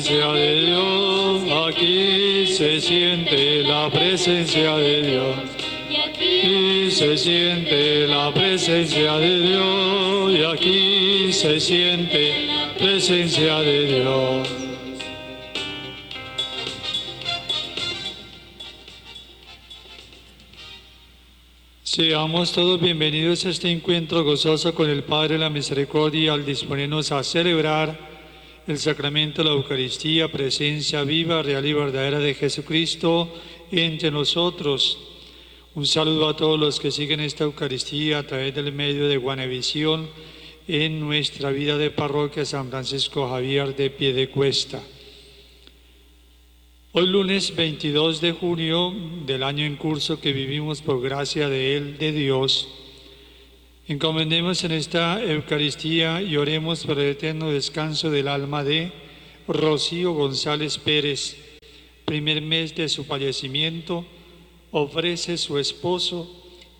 presencia de Dios, aquí se siente la presencia de Dios. Y se siente la presencia de Dios, y aquí se siente la presencia de Dios. Seamos todos bienvenidos a este encuentro gozoso con el Padre de la Misericordia al disponernos a celebrar el sacramento de la Eucaristía, presencia viva, real y verdadera de Jesucristo entre nosotros. Un saludo a todos los que siguen esta Eucaristía a través del medio de Guanevisión en nuestra vida de parroquia San Francisco Javier de Piedecuesta. Hoy lunes 22 de junio del año en curso que vivimos por gracia de Él, de Dios, encomendemos en esta Eucaristía y oremos por el eterno descanso del alma de Rocío González Pérez, primer mes de su fallecimiento. Ofrece su esposo,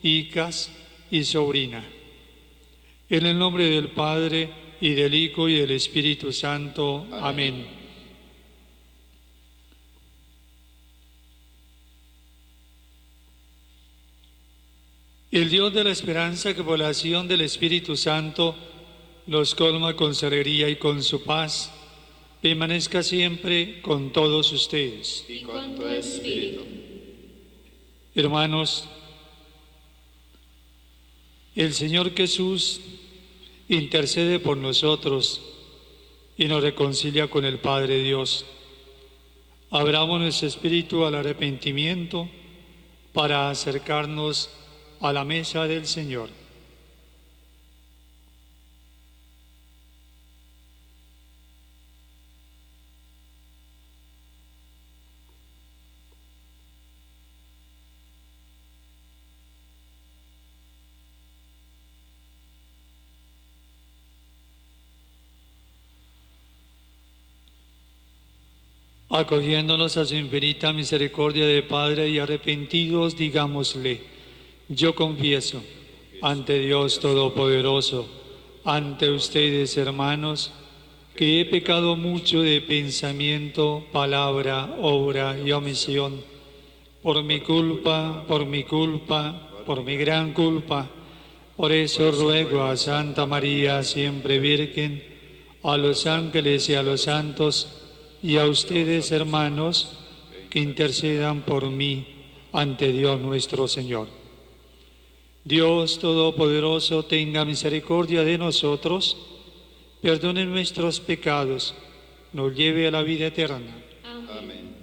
hijas y sobrina. En el nombre del Padre, y del Hijo, y del Espíritu Santo. Amén. El Dios de la esperanza, que por la acción del Espíritu Santo los colma con su alegría y con su paz, permanezca siempre con todos ustedes. Y con tu espíritu. Hermanos, el Señor Jesús intercede por nosotros y nos reconcilia con el Padre Dios. Abramos nuestro espíritu al arrepentimiento para acercarnos a la mesa del Señor. Acogiéndonos a su infinita misericordia de Padre y arrepentidos, digámosle: yo confieso ante Dios Todopoderoso, ante ustedes, hermanos, que he pecado mucho de pensamiento, palabra, obra y omisión, por mi culpa, por mi gran culpa. Por eso ruego a Santa María, siempre Virgen, a los ángeles y a los santos, y a ustedes, hermanos, que intercedan por mí ante Dios nuestro Señor. Dios Todopoderoso, tenga misericordia de nosotros, perdone nuestros pecados, nos lleve a la vida eterna. Amén.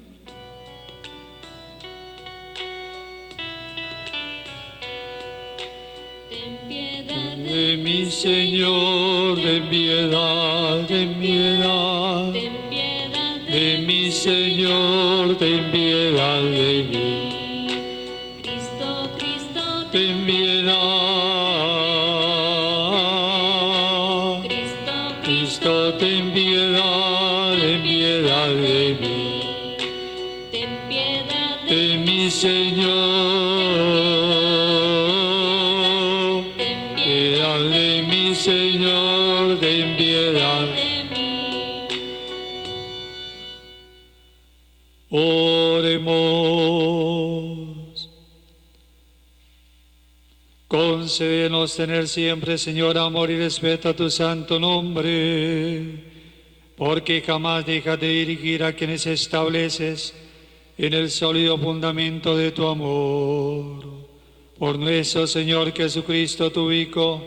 Ten piedad De mi Señor, ten piedad, ten piedad. ten piedad De mi Señor, ten piedad de mí. Cristo, Cristo, Ten piedad. Cristo, Cristo, ten piedad de mí. ten piedad De mi Señor, ten piedad de mi Señor, ten piedad. de mí. Oremos. Concédenos tener siempre, Señor, amor y respeto a tu santo nombre, porque jamás dejas de dirigir a quienes estableces en el sólido fundamento de tu amor. Por nuestro Señor Jesucristo, tu Hijo,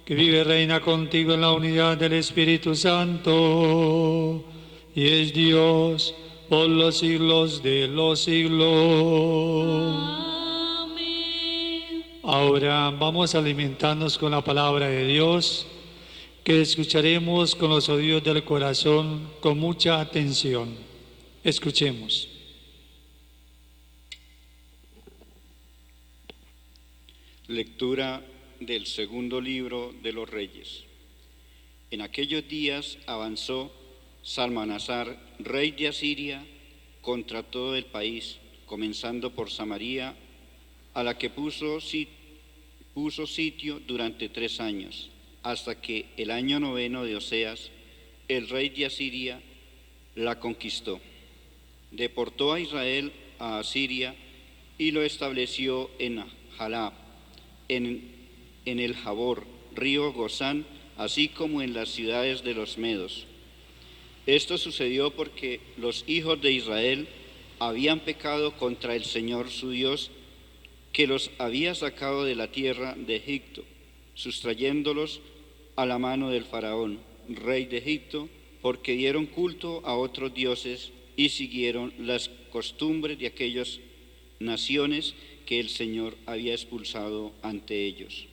que vive y reina contigo en la unidad del Espíritu Santo, y es Dios por los siglos de los siglos. Amén. Ahora vamos a alimentarnos con la palabra de Dios, que escucharemos con los oídos del corazón con mucha atención. Escuchemos. Lectura del segundo libro de los Reyes. En aquellos días avanzó Salmanasar, rey de Asiria, contra todo el país, comenzando por Samaria, a la que puso sitio durante 3 años, hasta que el año 9 de Oseas, el rey de Asiria, la conquistó. Deportó a Israel a Asiria y lo estableció en Jalab, en el Jabor, río Gozán, así como en las ciudades de los medos. Esto sucedió porque los hijos de Israel habían pecado contra el Señor su Dios, que los había sacado de la tierra de Egipto, sustrayéndolos a la mano del faraón, rey de Egipto, porque dieron culto a otros dioses y siguieron las costumbres de aquellas naciones que el Señor había expulsado ante ellos.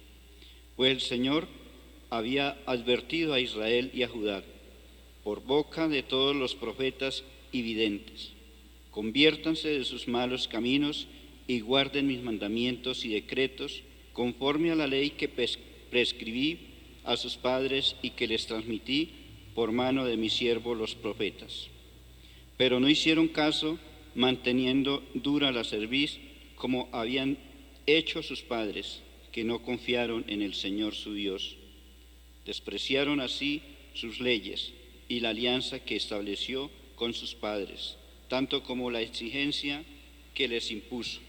Pues el Señor había advertido a Israel y a Judá, por boca de todos los profetas y videntes: conviértanse de sus malos caminos y guarden mis mandamientos y decretos, conforme a la ley que prescribí a sus padres y que les transmití por mano de mis siervos los profetas. Pero no hicieron caso, manteniendo dura la cerviz, como habían hecho sus padres, que no confiaron en el Señor su Dios. Despreciaron así sus leyes y la alianza que estableció con sus padres, tanto como la exigencia que les impuso.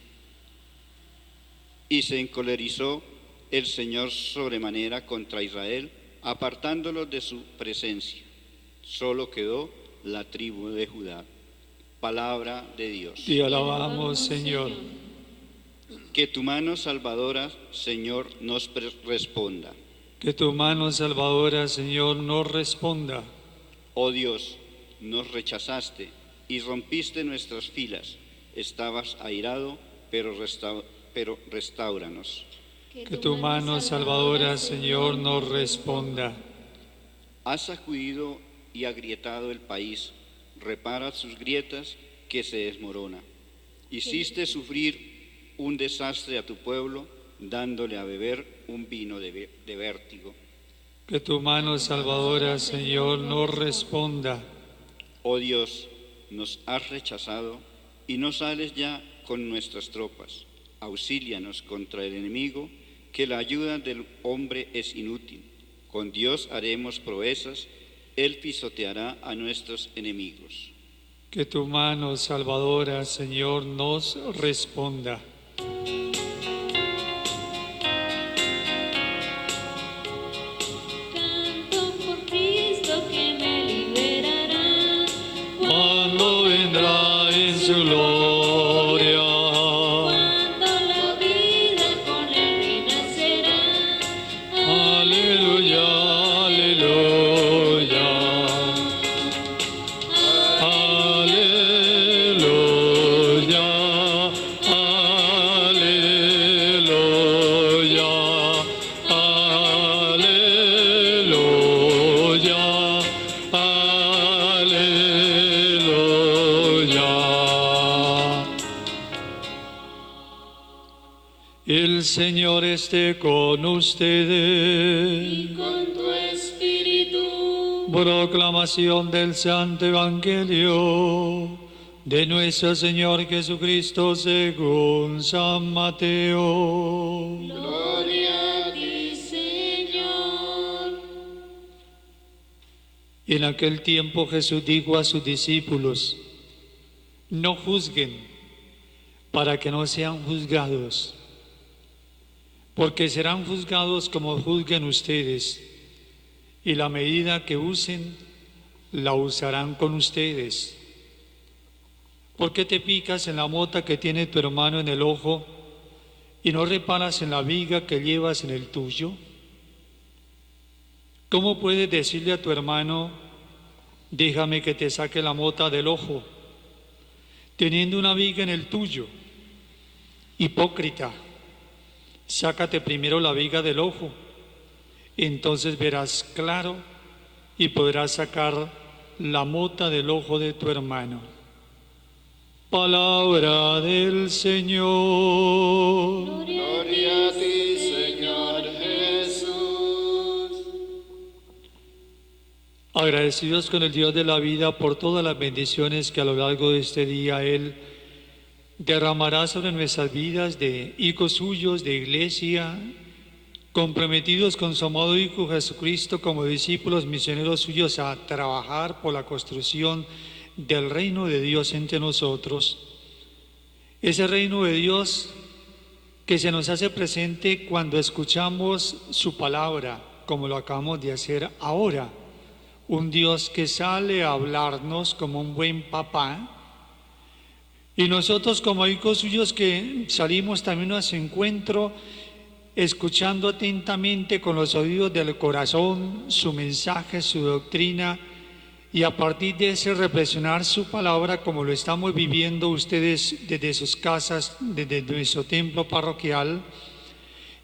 Y se encolerizó el Señor sobremanera contra Israel, apartándolos de su presencia. Solo quedó la tribu de Judá. Palabra de Dios. Te alabamos, Señor. Que tu mano salvadora, Señor, nos responda. Que tu mano salvadora, Señor, nos responda. Oh Dios, nos rechazaste y rompiste nuestras filas. Estabas airado, pero restáuranos. Que tu mano salvadora, Señor, nos responda. Has sacudido y agrietado el país, repara sus grietas que se desmorona. Hiciste sufrir un desastre a tu pueblo, dándole a beber un vino de vértigo. Que tu mano salvadora, Señor, nos responda. Oh Dios, nos has rechazado y no sales ya con nuestras tropas. Auxílianos contra el enemigo, que la ayuda del hombre es inútil. Con Dios haremos proezas, Él pisoteará a nuestros enemigos. Que tu mano salvadora, Señor, nos responda. Canto por Cristo que me liberará. Cuando vendrá en su gloria. Cuando la vida con él renacerá. Aleluya, aleluya. Aleluya, aleluya, aleluya, aleluya. El Señor esté con ustedes. Y con tu espíritu. Proclamación del Santo Evangelio de nuestro Señor Jesucristo según San Mateo. Gloria a ti, Señor. En aquel tiempo Jesús dijo a sus discípulos: no juzguen para que no sean juzgados, porque serán juzgados como juzguen ustedes, y la medida que usen, la usarán con ustedes. ¿Por qué te picas en la mota que tiene tu hermano en el ojo y no reparas en la viga que llevas en el tuyo? ¿Cómo puedes decirle a tu hermano: déjame que te saque la mota del ojo, teniendo una viga en el tuyo? Hipócrita, sácate primero la viga del ojo, entonces verás claro y podrás sacar la mota del ojo de tu hermano. Palabra del Señor. Gloria a ti, Señor Jesús. Agradecidos con el Dios de la vida por todas las bendiciones que a lo largo de este día Él derramará sobre nuestras vidas de hijos suyos, de iglesia, comprometidos con su amado Hijo Jesucristo como discípulos misioneros suyos a trabajar por la construcción del reino de Dios entre nosotros. Ese reino de Dios que se nos hace presente cuando escuchamos su palabra, como lo acabamos de hacer ahora. Un Dios que sale a hablarnos como un buen papá. Y nosotros como hijos suyos que salimos también a su encuentro, escuchando atentamente con los oídos del corazón su mensaje, su doctrina, y a partir de ese reflexionar su palabra como lo estamos viviendo ustedes desde sus casas, desde nuestro templo parroquial.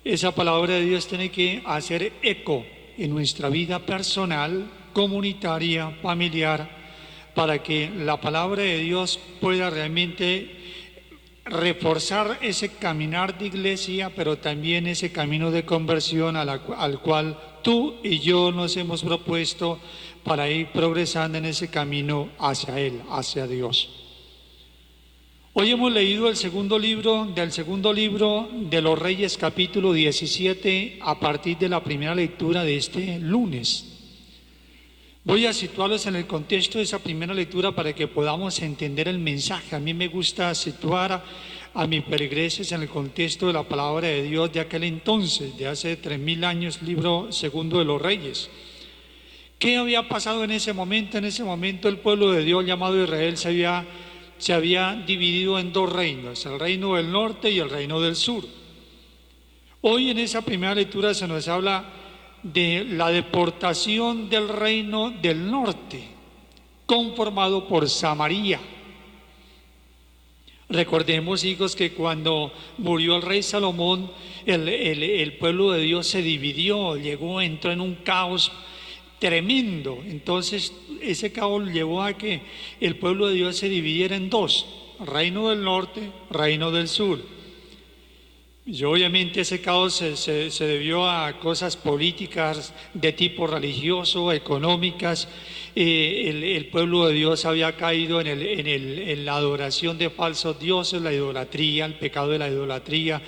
Esa palabra de Dios tiene que hacer eco en nuestra vida personal, comunitaria, familiar, para que la palabra de Dios pueda realmente reforzar ese caminar de iglesia, pero también ese camino de conversión al cual tú y yo nos hemos propuesto para ir progresando en ese camino hacia Él, hacia Dios. Hoy hemos leído el segundo libro de los Reyes, capítulo 17, a partir de la primera lectura de este lunes. Voy a situarlos en el contexto de esa primera lectura para que podamos entender el mensaje. A mí me gusta situar a mis peregrinos en el contexto de la palabra de Dios de aquel entonces, de hace 3000 años, libro segundo de los Reyes. ¿Qué había pasado en ese momento? En ese momento el pueblo de Dios llamado Israel se había dividido en dos reinos, el reino del norte y el reino del sur. Hoy en esa primera lectura se nos habla de la deportación del reino del norte, conformado por Samaria. Recordemos, hijos, que cuando murió el rey Salomón, el pueblo de Dios se dividió, entró en un caos tremendo. Entonces ese caos llevó a que el pueblo de Dios se dividiera en dos: reino del norte, reino del sur. Y obviamente ese caos se debió a cosas políticas de tipo religioso, económicas. El pueblo de Dios había caído en la adoración de falsos dioses, la idolatría, el pecado de la idolatría.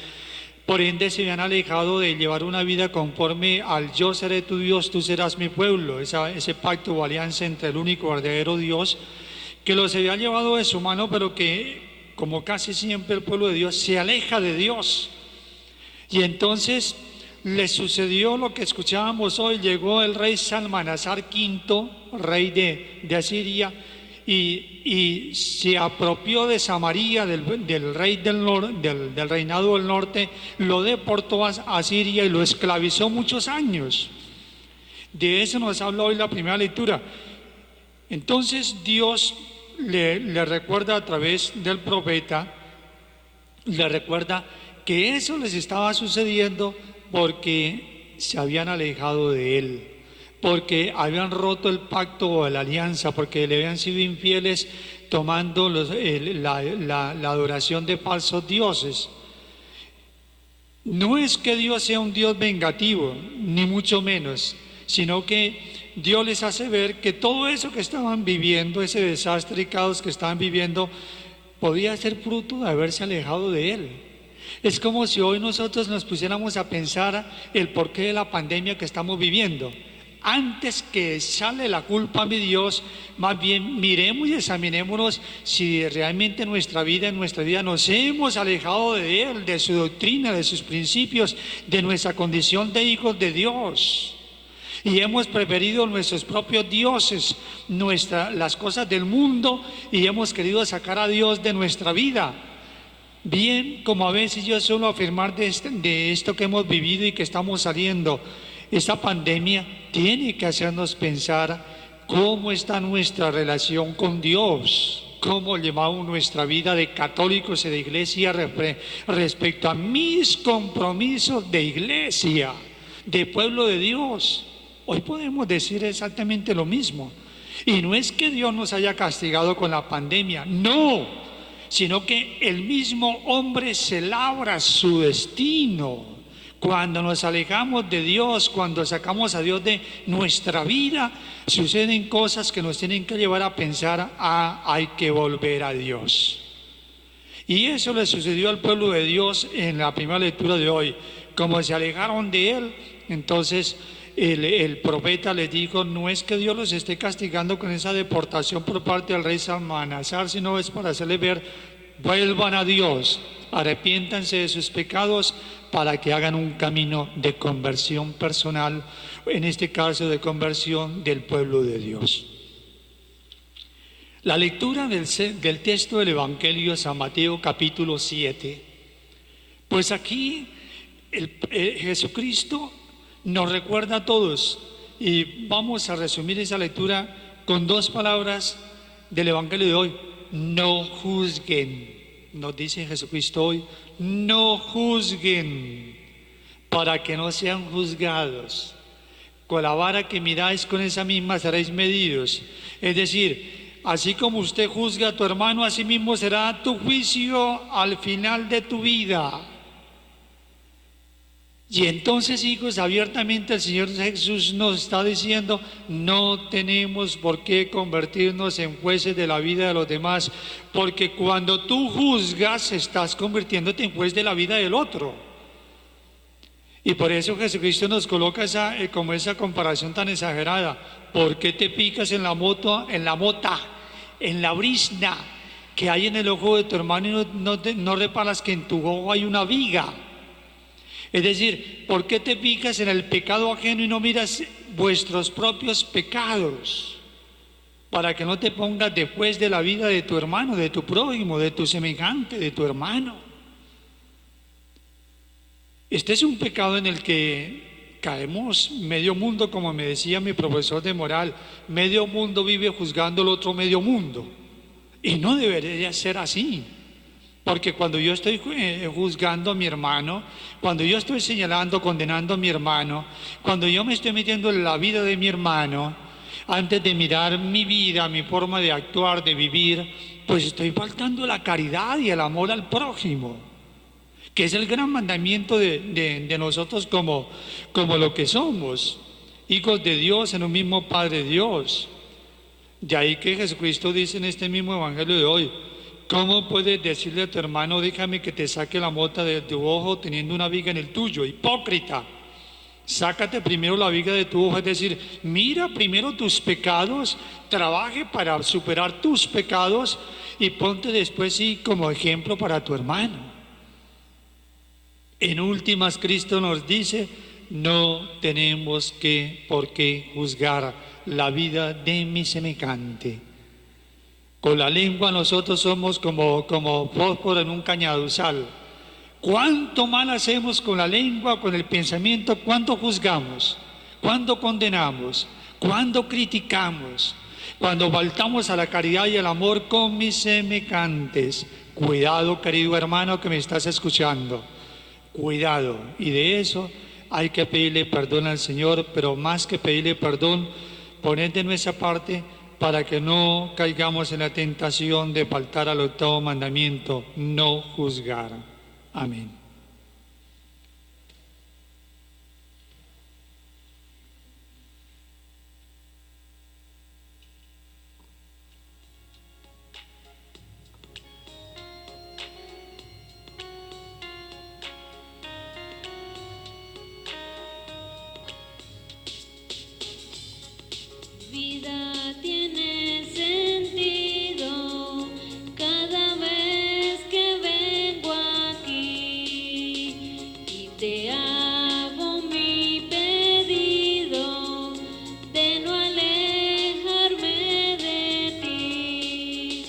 Por ende se habían alejado de llevar una vida conforme al yo seré tu Dios, tú serás mi pueblo, ese pacto o alianza entre el único verdadero Dios, que los había llevado de su mano, pero que, como casi siempre el pueblo de Dios, se aleja de Dios. Y entonces le sucedió lo que escuchábamos hoy. Llegó el rey Salmanasar V, rey de Asiria, y se apropió de Samaria, del rey del reinado del norte, lo deportó a Asiria y lo esclavizó muchos años. De eso nos habla hoy la primera lectura. Entonces Dios le recuerda a través del profeta, le recuerda que eso les estaba sucediendo porque se habían alejado de Él, porque habían roto el pacto o la alianza, porque le habían sido infieles tomando la adoración de falsos dioses. No es que Dios sea un Dios vengativo, ni mucho menos, sino que Dios les hace ver que todo eso que estaban viviendo, ese desastre y caos que estaban viviendo, podía ser fruto de haberse alejado de Él. Es como si hoy nosotros nos pusiéramos a pensar el porqué de la pandemia que estamos viviendo. Antes que echarle la culpa a mi Dios, más bien miremos y examinémonos si realmente en nuestra vida nos hemos alejado de Él, de su doctrina, de sus principios, de nuestra condición de hijos de Dios. Y hemos preferido nuestros propios dioses, las cosas del mundo, y hemos querido sacar a Dios de nuestra vida. Bien, como a veces yo suelo afirmar de esto que hemos vivido y que estamos saliendo, esta pandemia tiene que hacernos pensar cómo está nuestra relación con Dios, cómo llevamos nuestra vida de católicos y de iglesia respecto a mis compromisos de iglesia, de pueblo de Dios. Hoy podemos decir exactamente lo mismo. Y no es que Dios nos haya castigado con la pandemia, no, sino que el mismo hombre se labra su destino. Cuando nos alejamos de Dios, cuando sacamos a Dios de nuestra vida, suceden cosas que nos tienen que llevar a pensar, hay que volver a Dios. Y eso le sucedió al pueblo de Dios en la primera lectura de hoy. Como se alejaron de Él, entonces el profeta les dijo, no es que Dios los esté castigando con esa deportación por parte del rey Salmanasar, sino es para hacerles ver, vuelvan a Dios, arrepiéntanse de sus pecados para que hagan un camino de conversión personal, en este caso de conversión del pueblo de Dios. La lectura del texto del Evangelio de San Mateo capítulo 7, pues aquí Jesucristo nos recuerda a todos, y vamos a resumir esa lectura con dos palabras del Evangelio de hoy: no juzguen. Nos dice Jesucristo hoy, no juzguen, para que no sean juzgados. Con la vara que miráis, con esa misma seréis medidos. Es decir, así como usted juzga a tu hermano, así mismo será tu juicio al final de tu vida. Y entonces, hijos, abiertamente el Señor Jesús nos está diciendo, no tenemos por qué convertirnos en jueces de la vida de los demás, porque cuando tú juzgas, estás convirtiéndote en juez de la vida del otro. Y por eso Jesucristo nos coloca como esa comparación tan exagerada. ¿Por qué te picas en la mota, en la brizna que hay en el ojo de tu hermano y no reparas que en tu ojo hay una viga? Es decir, ¿por qué te picas en el pecado ajeno y no miras vuestros propios pecados? Para que no te pongas después de la vida de tu hermano, de tu prójimo, de tu semejante, de tu hermano. Este es un pecado en el que caemos medio mundo, como me decía mi profesor de moral. Medio mundo vive juzgando al otro medio mundo. Y no debería ser así. Porque cuando yo estoy juzgando a mi hermano, cuando yo estoy señalando, condenando a mi hermano, cuando yo me estoy metiendo en la vida de mi hermano, antes de mirar mi vida, mi forma de actuar, de vivir, pues estoy faltando la caridad y el amor al prójimo, que es el gran mandamiento de nosotros como lo que somos, hijos de Dios en un mismo Padre Dios. De ahí que Jesucristo dice en este mismo Evangelio de hoy, ¿cómo puedes decirle a tu hermano, déjame que te saque la mota de tu ojo teniendo una viga en el tuyo? Hipócrita, sácate primero la viga de tu ojo, es decir, mira primero tus pecados, trabaje para superar tus pecados y ponte después sí como ejemplo para tu hermano. En últimas, Cristo nos dice, no tenemos por qué juzgar la vida de mi semejante. Con la lengua nosotros somos como fósforo en un cañaduzal. ¿Cuánto mal hacemos con la lengua, con el pensamiento? ¿Cuánto juzgamos? ¿Cuánto condenamos? ¿Cuánto criticamos? Cuando faltamos a la caridad y al amor con mis semejantes. Cuidado, querido hermano que me estás escuchando. Cuidado. Y de eso hay que pedirle perdón al Señor, pero más que pedirle perdón, poner de nuestra parte para que no caigamos en la tentación de faltar al octavo mandamiento, no juzgar. Amén. Vida tiene sentido cada vez que vengo aquí y te hago mi pedido de no alejarme de ti.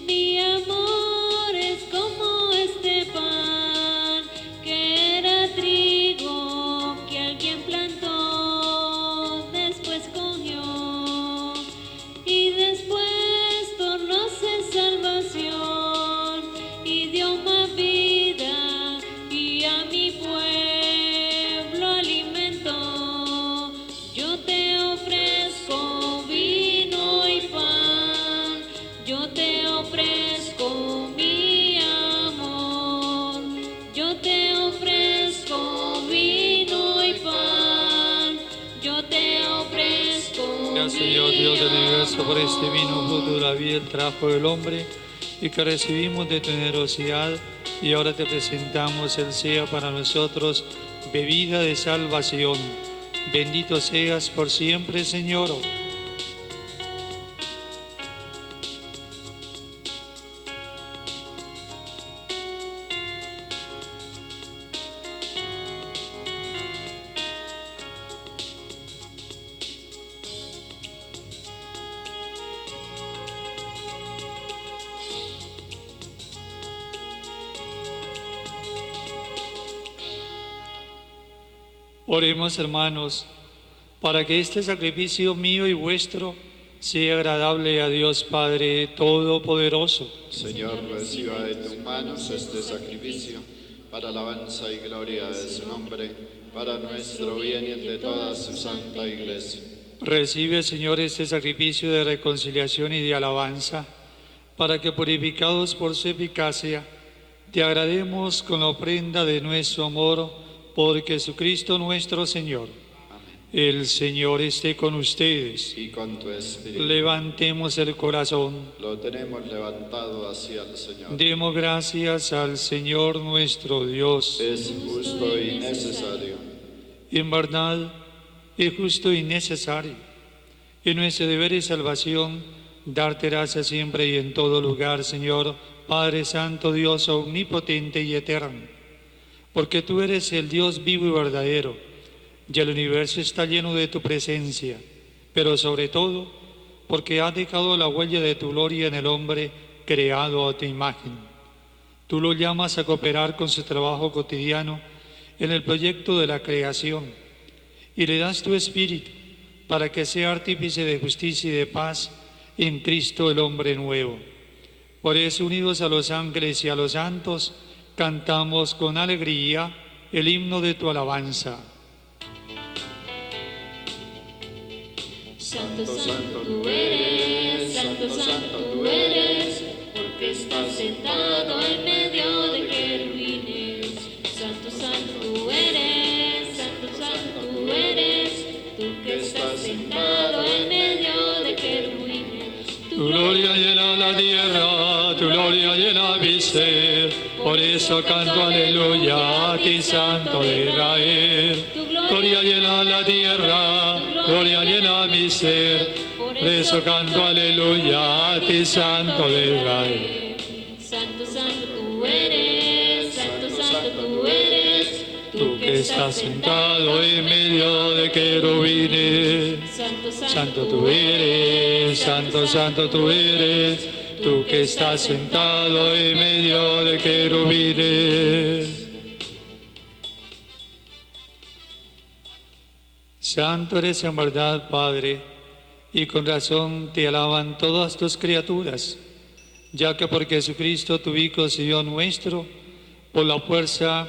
Mi amor es como este pan que era trigo que alguien plantó, después cogió. Y después tornóse salvación y dio más vida y a mi pueblo alimentó. Yo te ofrezco vino y pan, yo te ofrezco mi amor, yo te ofrezco vino y pan, yo te ofrezco. Gracias, Señor Dios del universo, por este vino, fruto de la vida, el trabajo del hombre, y que recibimos de tu generosidad, y ahora te presentamos, Él sea para nosotros bebida de salvación. Bendito seas por siempre, Señor. Oremos, hermanos, para que este sacrificio mío y vuestro sea agradable a Dios Padre Todopoderoso. Señor, reciba de tus manos este sacrificio para alabanza y gloria de su nombre, para nuestro bien y el de toda su santa Iglesia. Recibe, Señor, este sacrificio de reconciliación y de alabanza, para que, purificados por su eficacia, te agrademos con la ofrenda de nuestro amor por Jesucristo nuestro Señor. Amén. El Señor esté con ustedes. Y con tu espíritu. Levantemos el corazón. Lo tenemos levantado hacia el Señor. Demos gracias al Señor nuestro Dios. Es justo y necesario. En verdad, es justo y necesario. En nuestro deber y salvación, darte gracias siempre y en todo lugar, Señor, Padre Santo, Dios omnipotente y eterno. Porque tú eres el Dios vivo y verdadero, y el universo está lleno de tu presencia, pero sobre todo, porque has dejado la huella de tu gloria en el hombre creado a tu imagen. Tú lo llamas a cooperar con su trabajo cotidiano en el proyecto de la creación, y le das tu espíritu para que sea artífice de justicia y de paz en Cristo el hombre nuevo. Por eso, unidos a los ángeles y a los santos, cantamos con alegría el himno de tu alabanza. Santo, santo tú eres, santo, santo tú eres, porque estás sentado en medio de querubines. Santo, santo tú eres, santo, santo tú eres, tú que estás sentado en medio de querubines. Tu gloria llena la tierra, tu gloria llena mi ser. Por eso canto aleluya a ti, Santo de Israel. Gloria llena la tierra, gloria llena mi ser. Por eso canto aleluya a ti, Santo de Israel. Santo, santo tú eres, santo, santo tú eres, Tú que estás sentado en medio de querubines. Santo tú eres, santo, santo tú eres. Tú que estás sentado en medio de querubines. Santo eres en verdad, Padre, y con razón te alaban todas tus criaturas, ya que por Jesucristo tu Hijo, Señor nuestro, por la fuerza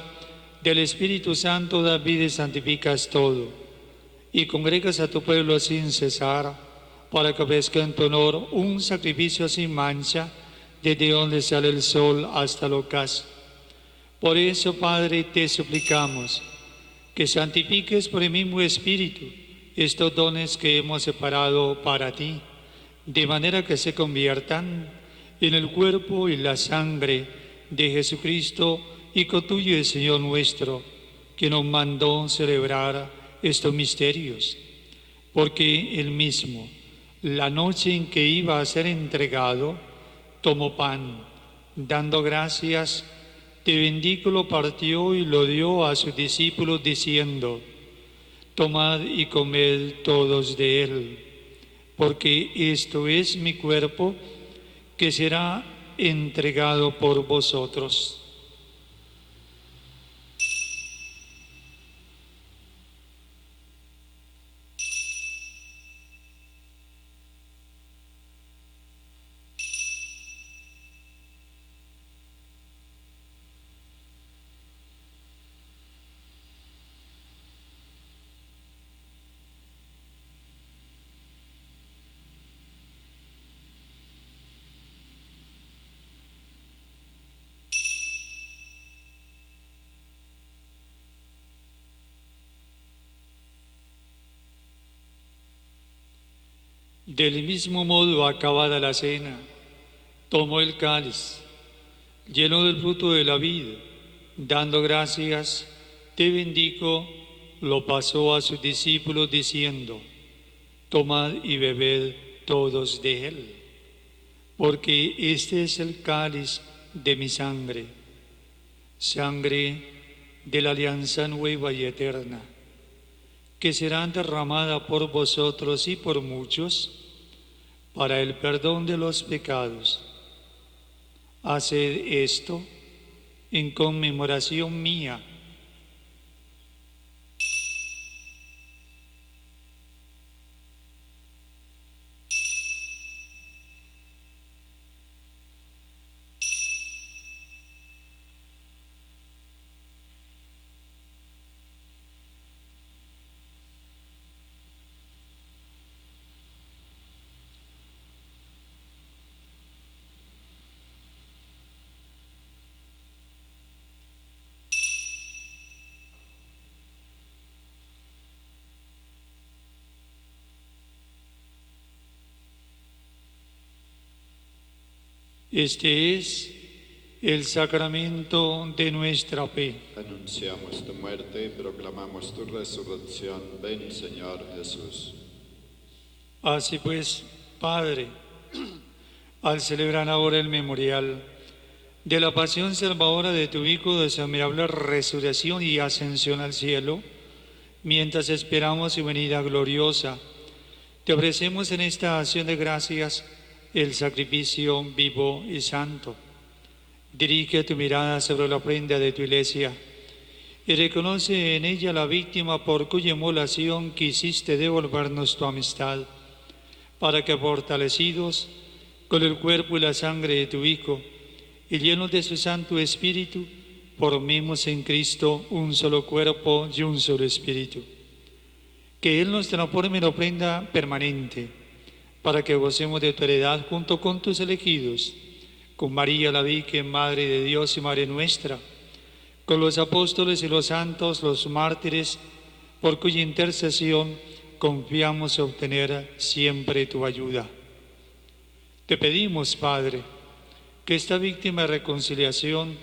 del Espíritu Santo das vida y santificas todo, y congregas a tu pueblo sin cesar, para que ofrezca en tu honor un sacrificio sin mancha, desde donde sale el sol hasta el ocaso. Por eso, Padre, te suplicamos que santifiques por el mismo Espíritu estos dones que hemos separado para ti, de manera que se conviertan en el cuerpo y la sangre de Jesucristo, Hijo tuyo y Señor nuestro, que nos mandó celebrar estos misterios. Porque Él mismo, la noche en que iba a ser entregado, tomó pan, dando gracias, te bendijo, lo partió y lo dio a sus discípulos, diciendo: tomad y comed todos de él, porque esto es mi cuerpo, que será entregado por vosotros. Del mismo modo, acabada la cena, tomó el cáliz, lleno del fruto de la vid, dando gracias, te bendijo, lo pasó a sus discípulos diciendo: tomad y bebed todos de él, porque este es el cáliz de mi sangre, sangre de la alianza nueva y eterna, que será derramada por vosotros y por muchos para el perdón de los pecados. Haced esto en conmemoración mía. Este es el sacramento de nuestra fe. Anunciamos tu muerte y proclamamos tu resurrección. Ven, Señor Jesús. Así pues, Padre, al celebrar ahora el memorial de la pasión salvadora de tu Hijo, de su admirable resurrección y ascensión al cielo, mientras esperamos su venida gloriosa, te ofrecemos en esta acción de gracias el sacrificio vivo y santo. Dirige tu mirada sobre la ofrenda de tu Iglesia y reconoce en ella la víctima por cuya inmolación quisiste devolvernos tu amistad, para que fortalecidos con el cuerpo y la sangre de tu Hijo y llenos de su Santo Espíritu, formemos en Cristo un solo cuerpo y un solo Espíritu. Que Él nos transforme en ofrenda permanente, para que gocemos de tu heredad junto con tus elegidos, con María la Virgen, Madre de Dios y Madre nuestra, con los apóstoles y los santos, los mártires, por cuya intercesión confiamos obtener siempre tu ayuda. Te pedimos, Padre, que esta víctima de reconciliación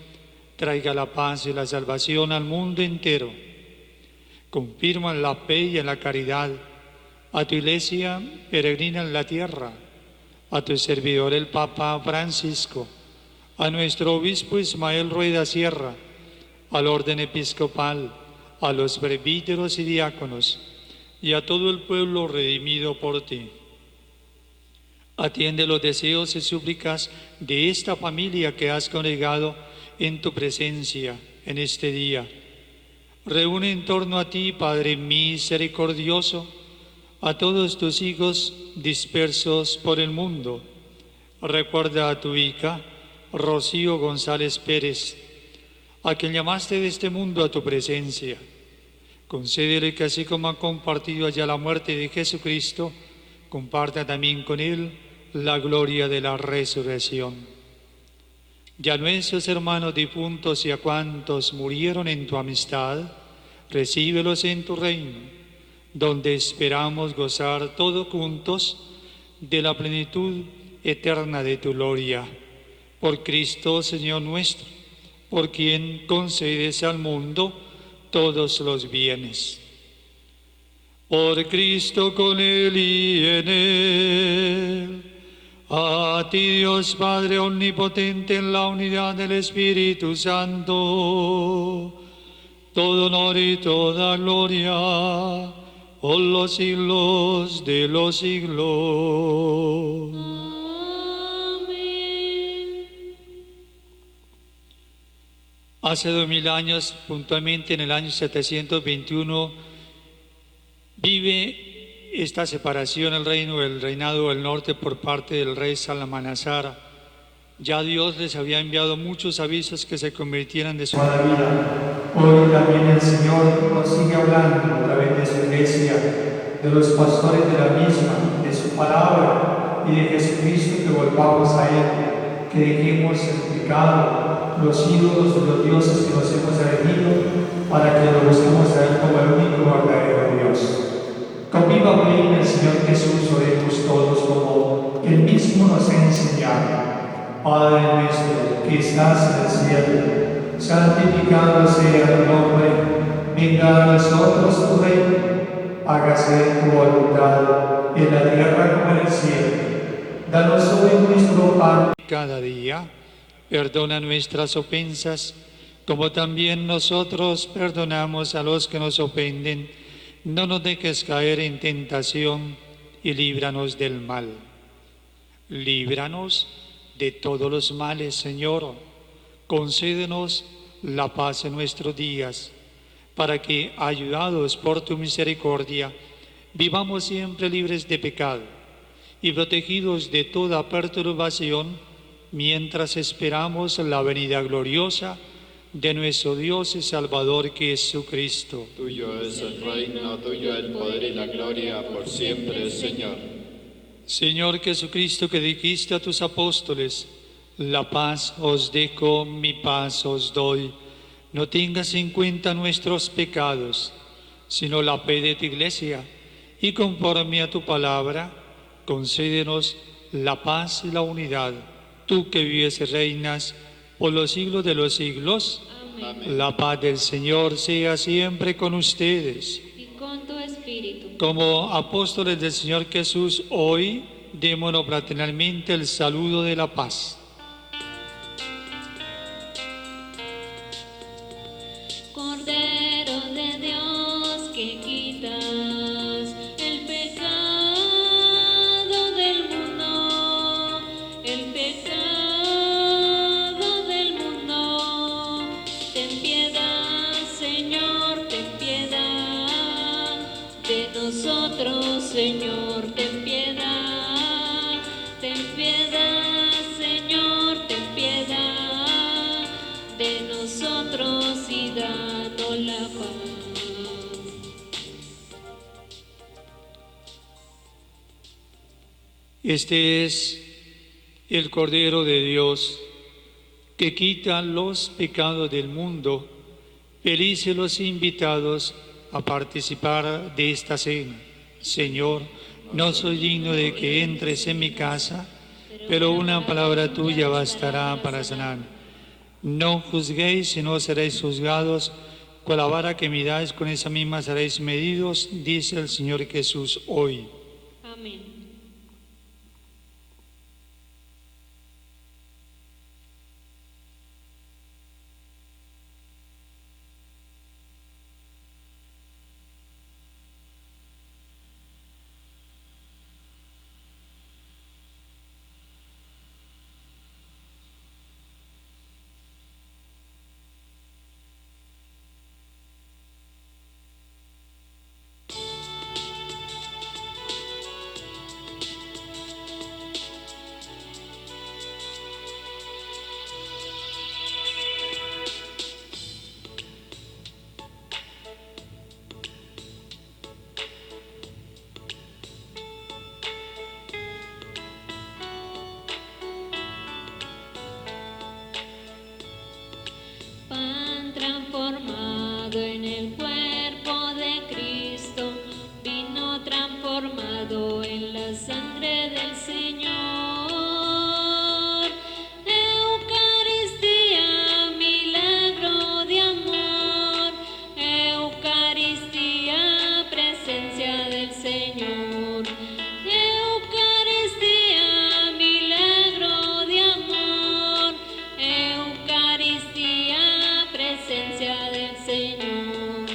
traiga la paz y la salvación al mundo entero. Confirma en la fe y en la caridad a tu Iglesia peregrina en la tierra, a tu servidor el Papa Francisco, a nuestro obispo Ismael Rueda Sierra, al orden episcopal, a los presbíteros y diáconos, y a todo el pueblo redimido por ti. Atiende los deseos y súplicas de esta familia que has congregado en tu presencia en este día. Reúne en torno a ti, Padre misericordioso, a todos tus hijos dispersos por el mundo. Recuerda a tu hija, Rocío González Pérez, a quien llamaste de este mundo a tu presencia. Concédele que así como ha compartido allá la muerte de Jesucristo, comparta también con él la gloria de la resurrección. Y a nuestros hermanos difuntos y a cuantos murieron en tu amistad, recíbelos en tu reino, donde esperamos gozar todos juntos de la plenitud eterna de tu gloria. Por Cristo, Señor nuestro, por quien concedes al mundo todos los bienes. Por Cristo, con Él y en Él, a ti Dios Padre omnipotente en la unidad del Espíritu Santo, todo honor y toda gloria por los siglos de los siglos. Amén. Hace 2000 años, puntualmente en el año 721, vive esta separación el reinado del norte por parte del rey Salmanasar. Ya Dios les había enviado muchos avisos que se convirtieran de su vida. Hoy también el Señor nos sigue hablando a través de su Iglesia, de los pastores de la misma, de su palabra y de Jesucristo, que volvamos a Él, que dejemos el pecado, los ídolos de los dioses que nos hemos elegido, para que lo busquemos a Él como el único verdadero Dios. Con viva fe en el Señor Jesús oremos todos como Él mismo nos ha enseñado. Padre nuestro que estás en el cielo, santificado sea tu nombre. venga a nosotros tu reino, hágase tu voluntad en la tierra como en el cielo. Danos hoy nuestro pan cada día, perdona nuestras ofensas, como también nosotros perdonamos a los que nos ofenden. No nos dejes caer en tentación y líbranos del mal. Líbranos de todos los males, Señor. Concédenos la paz en nuestros días, para que, ayudados por tu misericordia, vivamos siempre libres de pecado y protegidos de toda perturbación, mientras esperamos la venida gloriosa de nuestro Dios y Salvador Jesucristo. Tuyo es el reino, tuyo el poder y la gloria por siempre, Señor. Señor Jesucristo, que dijiste a tus apóstoles, la paz os dejo, mi paz os doy. No tengas en cuenta nuestros pecados, sino la fe de tu Iglesia, y conforme a tu palabra, concédenos la paz y la unidad. Tú que vives y reinas por los siglos de los siglos, Amén. la paz del Señor sea siempre con ustedes. Y con tu espíritu. Como apóstoles del Señor Jesús, hoy démonos fraternalmente el saludo de la paz. Cordero de Dios, que quitas el pecado del mundo, el pecado del mundo. Ten piedad, Señor, ten piedad de nosotros, Señor, ten piedad, Señor, ten piedad de nosotros y danos la paz. Este es el Cordero de Dios que quita los pecados del mundo. Felices los invitados a participar de esta cena. Señor, no soy digno de que entres en mi casa, pero una palabra tuya bastará para sanar. No juzguéis y no seréis juzgados. Con la vara que midáis, con esa misma seréis medidos, dice el Señor Jesús hoy. Amén. Pan transformado en el cuerpo de Cristo, vino transformado en la sangre del Señor. Eucaristía, milagro de amor. Eucaristía, presencia del Señor. Eucaristía, milagro de amor. Eucaristía, presencia del Señor.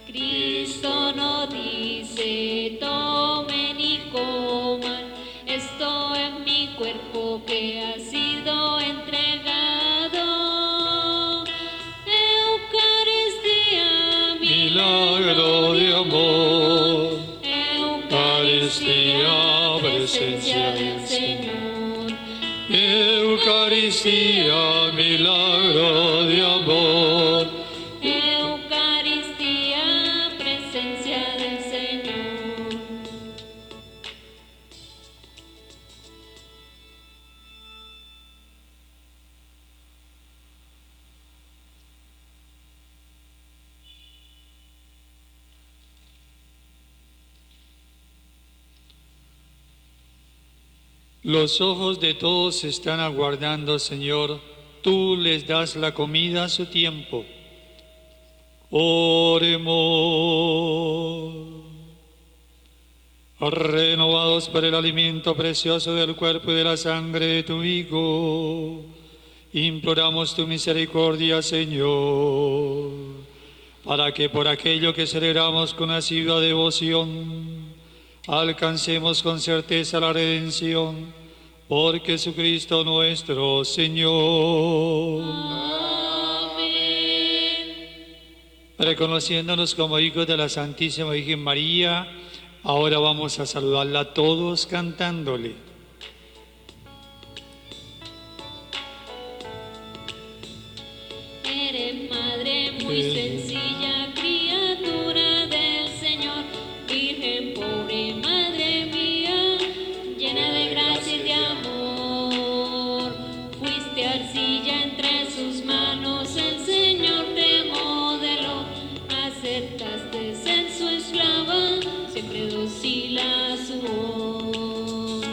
Cristo no dice, tomen y coman, esto es mi cuerpo que ha sido entregado. Eucaristía, Milagro de amor. Eucaristía, presencia del Señor. Eucaristía, milagro de amor. Eucaristía, presencia del Señor. Los ojos de todos están aguardando, Señor, tú les das la comida a su tiempo. Oremos. Renovados por el alimento precioso del cuerpo y de la sangre de tu Hijo, imploramos tu misericordia, Señor, para que por aquello que celebramos con asidua devoción, alcancemos con certeza la redención por Jesucristo nuestro Señor. Reconociéndonos como hijos de la Santísima Virgen María, ahora vamos a saludarla todos cantándole. Eres madre muy sencilla, criatura del Señor, Virgen pobre, madre mía, llena de gracia y de amor. Fuiste arcilla entre sus manos, el Señor te modeló, aceptaste ser su esclava, siempre dócil a su voz.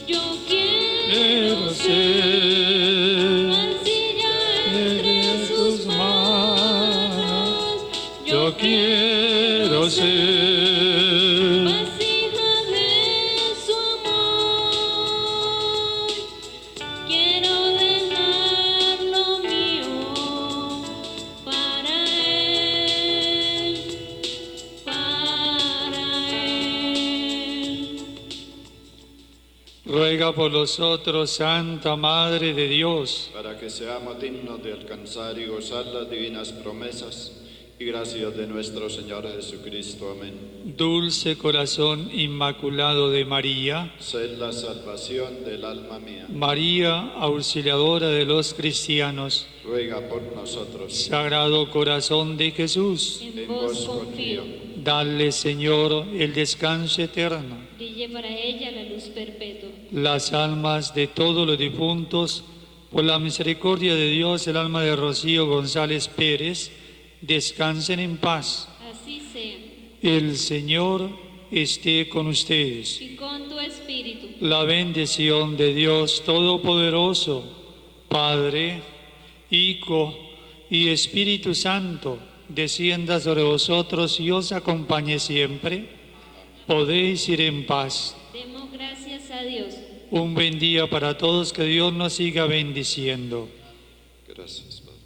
Yo quiero ser arcilla entre sus manos, Yo quiero ser vasija de su amor. Quiero dejar lo mío para Él, para Él. Ruega por nosotros, Santa Madre de Dios, para que seamos dignos de alcanzar y gozar las divinas promesas y gracias de nuestro Señor Jesucristo. Amén. dulce corazón inmaculado de María, Sed la salvación del alma mía. María, auxiliadora de los cristianos, Ruega por nosotros. Sagrado Corazón de Jesús, En vos confío, dale, Señor, el descanso eterno. brille para ella la luz perpetua. Las almas de todos los difuntos, por la misericordia de Dios, el alma de Rocío González Pérez, descansen en paz. Así sea, El Señor esté con ustedes. y con tu espíritu. La bendición de Dios Todopoderoso, Padre, Hijo y Espíritu Santo, descienda sobre vosotros y os acompañe siempre. Podéis ir en paz. Demos gracias a Dios. Un buen día para todos, que Dios nos siga bendiciendo. Gracias, Padre.